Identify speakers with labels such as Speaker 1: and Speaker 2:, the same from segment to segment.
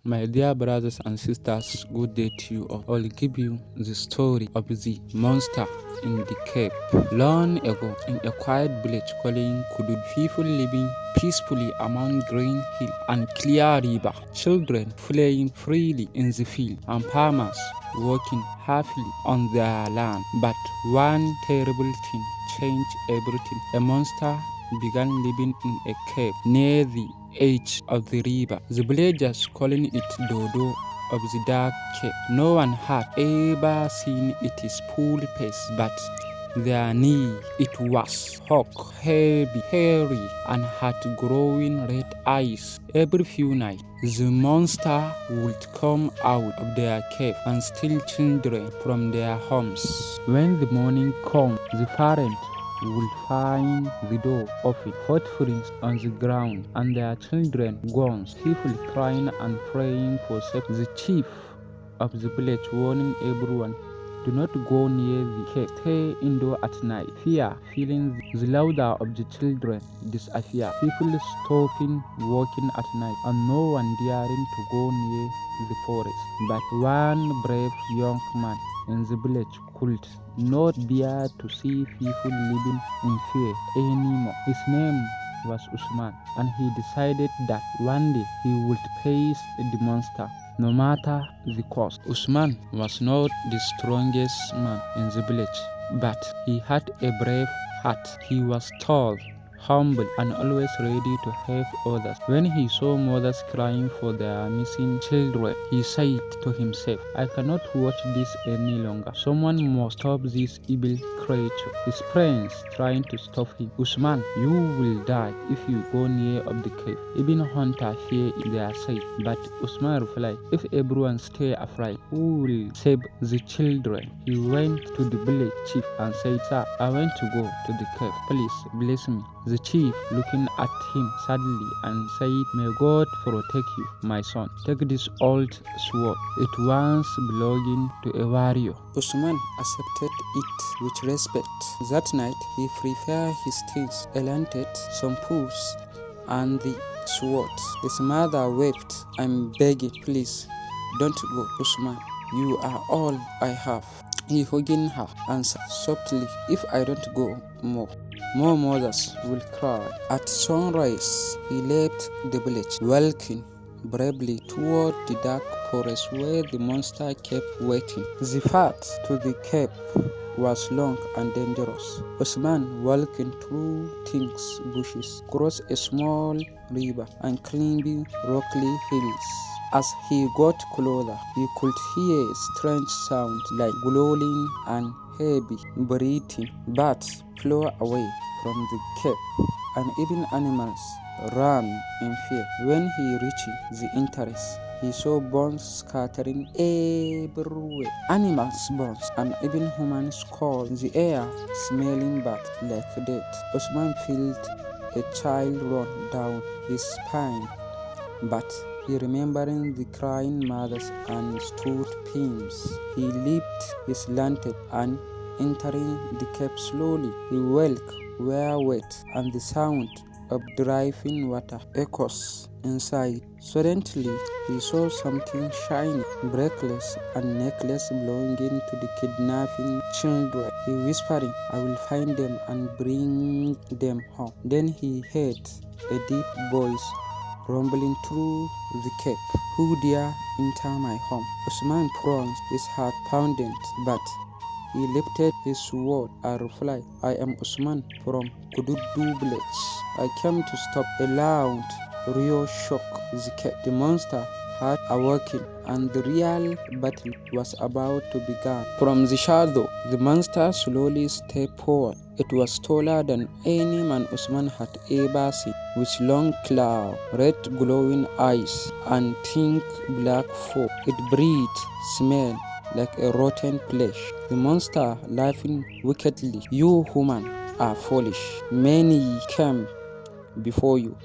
Speaker 1: My dear brothers and sisters, good day to you all. I'll give you the story of the monster in the cave. Long ago, in a quiet village called Kudud, people living peacefully among green hill and clear river, children playing freely in the field, and farmers working happily on their land. But one terrible thing changed everything. A monster began living in a cave near the edge of the river. The villagers calling it Dodo of the dark cave. No one had ever seen its full face, but they knew it was hawk, heavy, hairy, and had growing red eyes. Every few nights, the monster would come out of their cave and steal children from their homes. When the morning comes, the parents will find the door open, footprints on the ground, and their children gone, people crying and praying for safety. The chief of the village warning everyone, do not go near the cave. Stay indoor at night. Fear, feeling the louder of the children disappear. People stopping walking at night, and no one daring to go near the forest. But one brave young man in the village could not bear to see people living in fear anymore. His name was Usman, and he decided that one day he would face the monster, no matter the cost. Usman was not the strongest man in the village, but he had a brave heart. He was tall, humble, and always ready to help others. When he saw mothers crying for their missing children, he said to himself, I cannot watch this any longer. Someone must stop this evil creature. His friends trying to stop him. Usman, you will die if you go near of the cave. Even hunter fear their safe. But Usman replied, if everyone stay afraid, who will save the children? He went to the village chief and said, Sir, I want to go to the cave. Please bless me. The chief looking at him sadly and said, may God protect you, my son. Take this old sword. It once belonging to a warrior. Usman accepted it with respect. That night he prepared his things, a lantern, some foods, and the sword. His mother wept and begged, please don't go, Usman. You are all I have. He hugging her and said softly, if I don't go, more mothers will cry. At sunrise, he left the village, walking bravely toward the dark forest where the monster kept waiting. The path to the cave was long and dangerous. Usman walking through thick bushes, crossed a small river, and climbing rocky hills. As he got closer, he could hear strange sounds like growling and heavy breathing. Birds flew away from the cave, and even animals ran in fear. When he reached the entrance, he saw bones scattering everywhere. Animals' bones and even human skulls in the air, smelling bad like death. Usman felt a child run down his spine, but he remembering the crying mothers and stood firm. He lit his lantern and entering the cave slowly. He walked were wet, and the sound of driving water echoes inside. Suddenly, he saw something shiny, bracelets and necklace belonging to the kidnapping children. He whispering, I will find them and bring them home. Then he heard a deep voice rumbling through the cave. Who dare enter my home? Usman frowned, his heart pounded, but he lifted his sword and replied, I am Usman from Kududu village. I came to stop a loud Rio shock the cave. The monster had awoken, and the real battle was about to begin. From the shadow, the monster slowly stepped forward. It was taller than any man Usman had ever seen, with long claws, red glowing eyes, and thick black fur. It breathed, smelled like a rotten flesh. The monster laughing wickedly, you human are foolish. Many came before you,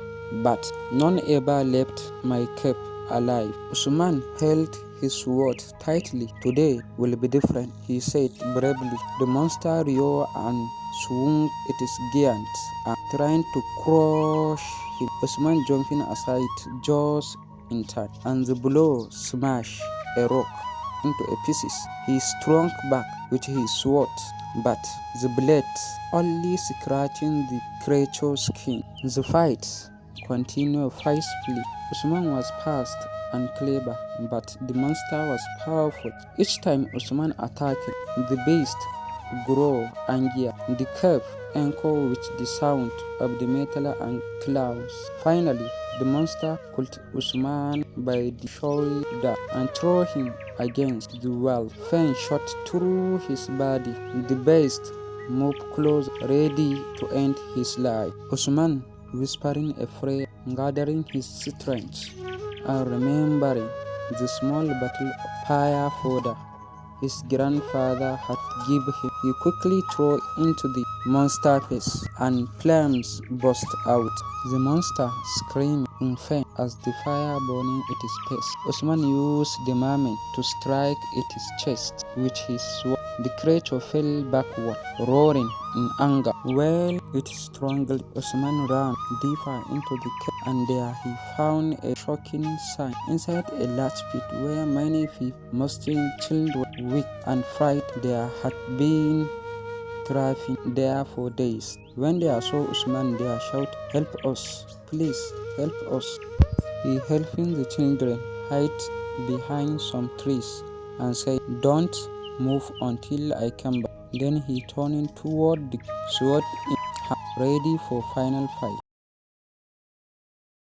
Speaker 1: but none ever left my cave alive. Usman held his sword tightly. Today will be different, he said bravely. The monster roared and swung its giant and trying to crush him. Usman jumping aside just entered, and the blow smashed a rock into pieces. He struck back with his sword, but the blade only scratching the creature's skin. The fight continued fiercely. Usman was fast and clever, but the monster was powerful. Each time Usman attacked, the beast grew angrier. The cave echoed with the sound of the metal and claws. Finally, the monster caught Usman by the shoulder and threw him against the wall. Pain shot through his body. The beast moved close, ready to end his life. Usman, whispering a prayer, gathering his strength, and remembering the small bottle of fire powder his grandfather had given him, he quickly threw into the monster's face, and flames burst out. The monster screamed in pain as the fire burned its face. Usman used the moment to strike its chest with his sword. The creature fell backward, roaring in anger. While it strangled, Usman ran deeper into the cave, and there he found a shocking sight. Inside a large pit where many people, mostly children, weak and frightened, there had been trapping there for days. When they saw Usman, they shouted, "Help us! Please help us!" He helping the children hide behind some trees and said, "Don't move until I come back." Then he turned toward the sword in hand, ready for final fight.